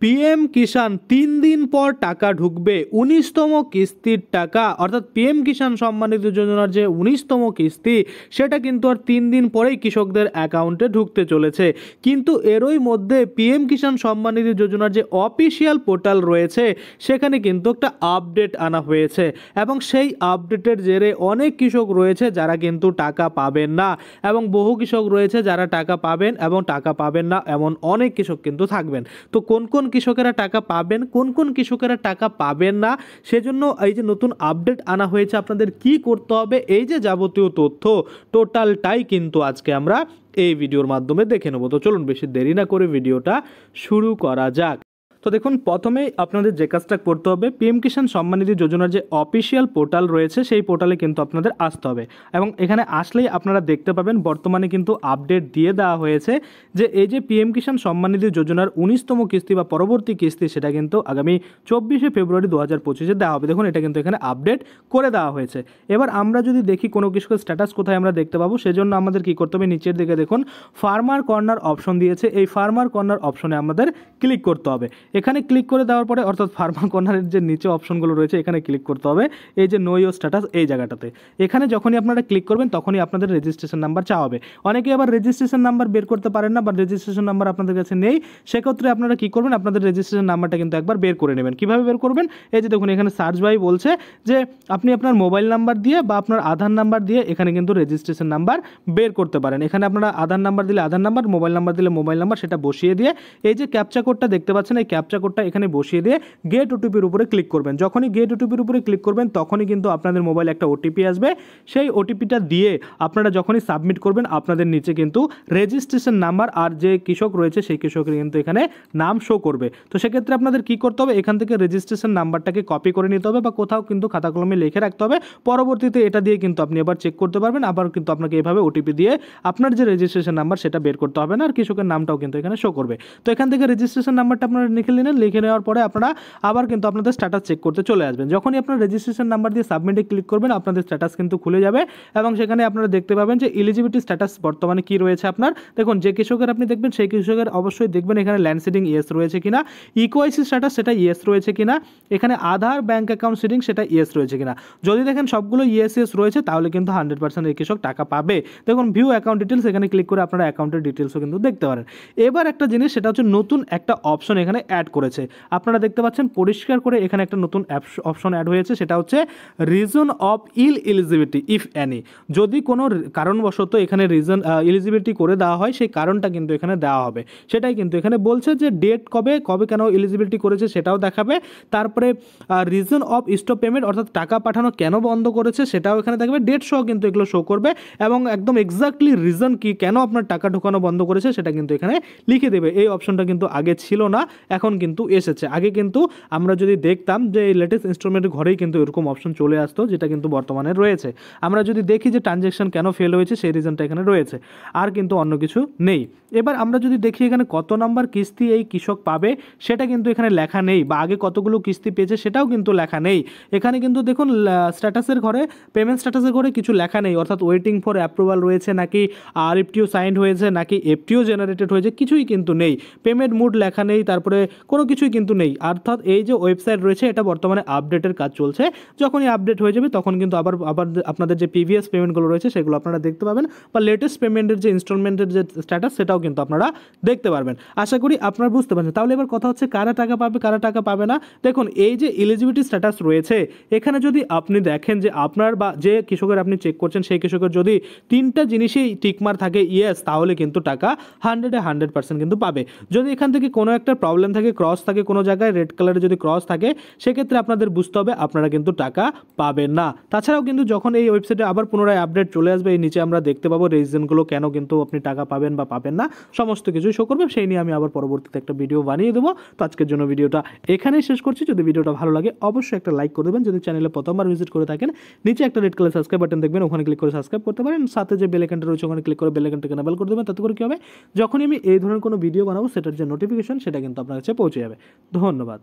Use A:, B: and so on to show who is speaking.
A: PM কিষাণ 3 দিন পর টাকা ঢুকবে 19তম কিস্তির টাকা, অর্থাৎ পিএম কিষাণ সম্মানিত যোজনার যে 19তম কিস্তি সেটা কিন্তু আর 3 দিন পরেই কৃষকদের অ্যাকাউন্টে ঢুকতে চলেছে। কিন্তু এরই মধ্যে পিএম কিষাণ সম্মানিত যোজনার যে অফিসিয়াল পোর্টাল রয়েছে সেখানে কিন্তু একটা আপডেট আনা হয়েছে এবং সেই আপডেটের জেরে অনেক কৃষক রয়েছে যারা কিন্তু টাকা পাবেন না এবং বহু কৃষক রয়েছে যারা টাকা পাবেন এবং টাকা পাবেন না এমন অনেক কৃষক কিন্তু থাকবেন। তো কোন কোন কৃষকেরা টাকা পাবেন, কোন কোন কৃষকেরা টাকা পাবেন না, সেজন্য এই যে নতুন আপডেট আনা হয়েছে আপনাদের কি করতে হবে, এই যে যাবতীয় তথ্য টোটালটাই কিন্তু আজকে আমরা এই ভিডিওর মাধ্যমে দেখে নেব। তো চলুন বেশি দেরি না করে ভিডিওটা শুরু করা যাক। তো দেখুন, প্রথমেই আপনাদের যে কাজটা করতে হবে, পিএম কিষাণ সম্মানিধি যোজনার যে অফিসিয়াল পোর্টাল রয়েছে সেই পোর্টালে কিন্তু আপনাদের আসতে হবে এবং এখানে আসলেই আপনারা দেখতে পাবেন বর্তমানে কিন্তু আপডেট দিয়ে দেওয়া হয়েছে যে এই যে পিএম কিষাণ সম্মানিধি যোজনার 19তম কিস্তি বা পরবর্তী কিস্তি সেটা কিন্তু আগামী 24শে ফেব্রুয়ারি 2025 দেওয়া হবে। দেখুন, এটা কিন্তু এখানে আপডেট করে দেওয়া হয়েছে। এবার আমরা যদি দেখি কোনো কৃষকের স্ট্যাটাস কোথায় আমরা দেখতে পাবো, সেজন্য আমাদের কি করতে হবে, নিচের দিকে দেখুন ফার্মার কর্নার অপশন দিয়েছে, এই ফার্মার কর্নার অপশনে আমাদের ক্লিক করতে হবে। এখানে ক্লিক করে দেওয়ার পরে অর্থাৎ ফার্মার কর্নারের যে নিচে অপশনগুলো রয়েছে এখানে ক্লিক করতে হবে, এই যে নো ইওর স্ট্যাটাস এই জায়গাটাতে। এখানে যখনই আপনারা ক্লিক করবেন তখনই আপনাদের রেজিস্ট্রেশন নাম্বার চাওয়া হবে। অনেকে আবার রেজিস্ট্রেশন নাম্বার বের করতে পারেন না বা রেজিস্ট্রেশন নাম্বার আপনাদের কাছে নেই, সেক্ষেত্রে আপনারা কি করবেন, আপনাদের রেজিস্ট্রেশন নাম্বারটা কিন্তু একবার বের করে নেবেন। কীভাবে বের করবেন, এই যে দেখুন এখানে সার্চ বাই বলছে যে আপনি আপনার মোবাইল নাম্বার দিয়ে বা আপনার আধার নাম্বার দিয়ে এখানে কিন্তু রেজিস্ট্রেশন নাম্বার বের করতে পারেন। এখানে আপনারা আধার নাম্বার দিলে আধার নাম্বার, মোবাইল নাম্বার দিলে মোবাইল নাম্বার, সেটা বসিয়ে দিয়ে এই যে ক্যাপচা কোডটা দেখতে পাচ্ছেন এই ক্যাপচা কোডটা এখানে বসিয়ে দিয়ে গেট ওটিপির উপরে ক্লিক করবেন। যখনই গেট ওটিপির উপরে ক্লিক করবেন তখনই কিন্তু আপনাদের মোবাইলে একটা ওটিপি আসবে। সেই ওটিপিটা দিয়ে আপনারা যখনই সাবমিট করবেন আপনাদের নিচে কিন্তু রেজিস্ট্রেশন নাম্বার আর যে কৃষক রয়েছে সেই কৃষকের কিন্তু এখানে নাম শো করবে। তো সেক্ষেত্রে আপনাদের কি করতে হবে, এখান থেকে রেজিস্ট্রেশন নাম্বারটাকে কপি করে নিতে হবে বা কোথাও কিন্তু খাতা কলমে লিখে রাখতে হবে। পরবর্তীতে এটা দিয়ে কিন্তু আপনি আবার চেক করতে পারবেন, আবার কিন্তু আপনাকে এভাবে ওটিপি দিয়ে আপনার যে রেজিস্ট্রেশন নাম্বার সেটা বের করতে হবে না, আর কৃষকের নামটাও কিন্তু এখানে শো করবে। তো এখান থেকে রেজিস্ট্রেশন নাম্বারটা আপনারা লিখে নিলেন, লিখে নেওয়ার পরে আপনারা আবার কিন্তু আপনাদের স্ট্যাটাস চেক করতে চলে আসবেন। যখনই আপনার রেজিস্ট্রেশন নাম্বার দিয়ে সাবমিটে ক্লিক করবেন আপনাদের স্ট্যাটাস কিন্তু খুলে যাবে এবং সেখানে আপনারা দেখতে পাবেন যে এলিজিবিলিটি স্ট্যাটাস বর্তমানে কি রয়েছে আপনার। দেখুন, যে কৃষকের আপনি দেখবেন সেই কৃষকের অবশ্যই দেখবেন এখানে ল্যান্ড সিডিং ইয়েস রয়েছে কিনা, ইকোআইসি স্ট্যাটাস সেটা ইয়েস রয়েছে কিনা, এখানে আধার ব্যাঙ্ক অ্যাকাউন্ট সিডিং সেটা ইয়েস রয়েছে কিনা। যদি দেখেন সবগুলো ইয়েস রয়েছে তাহলে কিন্তু 100% এই কৃষক টাকা পাবে। দেখুন ভিউ অ্যাকাউন্ট ডিটেলস, এখানে ক্লিক করে আপনারা অ্যাকাউন্টের ডিটেলসও কিন্তু দেখতে পারেন। এবার একটা জিনিস, সেটা হচ্ছে নতুন একটা অপশন এখানে অ্যাড করেছে, আপনারা দেখতে পাচ্ছেন পরিষ্কার করে এখানে একটা নতুন অপশন অ্যাড হয়েছে, সেটা হচ্ছে reason of eligibility if any. যদি কোনো কারণবশত এখানে রিজন এলিজিবিলিটি করে দেওয়া হয় সেই কারণটা কিন্তু এখানে দেওয়া হবে, সেটাই কিন্তু এখানে বলছে যে ডেট কবে কবে কেন এলিজিবিলিটি করেছে সেটাও দেখাবে, তারপরে রিজন অফ স্টপ পেমেন্ট অর্থাৎ টাকা পাঠানো কেন বন্ধ করেছে সেটাও এখানে দেখবে, ডেট সহ কিন্তু এগুলো শো করবে এবং একদম এক্স্যাক্টলি রিজন কি কেন আপনার টাকা ঢোকানো বন্ধ করেছে সেটা কিন্তু এখানে লিখে দেবে। এই অপশনটা কিন্তু আগে ছিল না, এখন কিন্তু এসেছে। আগে কিন্তু আমরা যদি দেখতাম যে এই লেটেস্ট ইনস্টলমেন্টের ঘরেই কিন্তু এরকম অপশন চলে আসতো, যেটা কিন্তু বর্তমানে রয়েছে। আমরা যদি দেখি যে ট্রানজ্যাকশন কেন ফেল হয়েছে সেই রিজনটা এখানে রয়েছে, আর কিন্তু অন্য কিছু নেই। এবার আমরা যদি দেখি এখানে কত নাম্বার কিস্তি এই কৃষক পাবে সেটা কিন্তু এখানে লেখা নেই, বা আগে কতগুলো কিস্তি পেয়েছে সেটাও কিন্তু লেখা নেই। এখানে কিন্তু দেখুন স্ট্যাটাসের ঘরে, পেমেন্ট স্ট্যাটাসের ঘরে কিছু লেখা নেই, অর্থাৎ ওয়েটিং ফর অ্যাপ্রুভাল রয়েছে নাকি আরএফটিও সাইন্ড হয়েছে নাকি এফটিও জেনারেটেড হয়েছে কিছুই কিন্তু নেই, পেমেন্ট মুড লেখা নেই, তারপরে কোনো কিছুই কিন্তু নেই। অর্থাৎ এই যে ওয়েবসাইট রয়েছে এটা বর্তমানে আপডেটের কাজ চলছে, যখনই আপডেট হয়ে যাবে তখন কিন্তু আবার আপনাদের যে প্রিভিয়াস পেমেন্টগুলো রয়েছে সেগুলো আপনারা দেখতে পাবেন, বা লেটেস্ট পেমেন্টের যে ইনস্টলমেন্টের যে স্ট্যাটাস সেটাও কিন্তু আপনারা দেখতে পারবেন। আশা করি আপনারা বুঝতে পারছেন। তাহলে এবার কথা হচ্ছে কারা টাকা পাবে কারা টাকা পাবে না। দেখুন, এই যে এলিজিবিলিটি স্ট্যাটাস রয়েছে এখানে যদি আপনি দেখেন যে আপনার বা যে কৃষকের আপনি চেক করছেন সেই কৃষকের যদি 3টা জিনিসেই টিকমার থাকে ইয়েস, তাহলে কিন্তু টাকা 100% কিন্তু পাবে। যদি এখান থেকে কোনো একটা প্রবলেম থাকে, ক্রস থাকে কোনো জায়গায়, রেড কালারের যদি ক্রস থাকে সেক্ষেত্রে আপনাদের বুঝতে হবে আপনারা কিন্তু টাকা পাবেন না। তাছাড়াও কিন্তু যখন এই ওয়েবসাইটে আবার পুনরায় আপডেট চলে আসবে এই নিচে আমরা দেখতে পাবো রিজনগুলো কেন কিন্তু আপনি টাকা পাবেন বা পাবেন না, সমস্ত কিছুই শো করবে। সেই নিয়ে আমি আবার পরবর্তীতে একটা ভিডিও বানিয়ে দেবো। তো আজকের জন্য ভিডিওটা এখানেই শেষ করছি। যদি ভিডিওটা ভালো লাগে অবশ্যই একটা লাইক করে দেবেন। যদি চ্যানেলে প্রথমবার ভিজিট করে থাকেন নিচে একটা রেড কালার সাবস্ক্রাইব বাটন দেখবেন, ওখানে ক্লিক করে সাবস্ক্রাইব করতে পারেন। সাথে যে বেল আইকনটা রয়েছে ওখানে ক্লিক করে বেল আইকনটাকে এনেবল করে দেবেন। তাতে করে কি হবে, যখনই আমি এই ধরনের কোনো ভিডিও বানাবো সেটার যে নোটিফিকেশন সেটা কিন্তু আপনার কাছে পৌঁছে যাবে। ধন্যবাদ।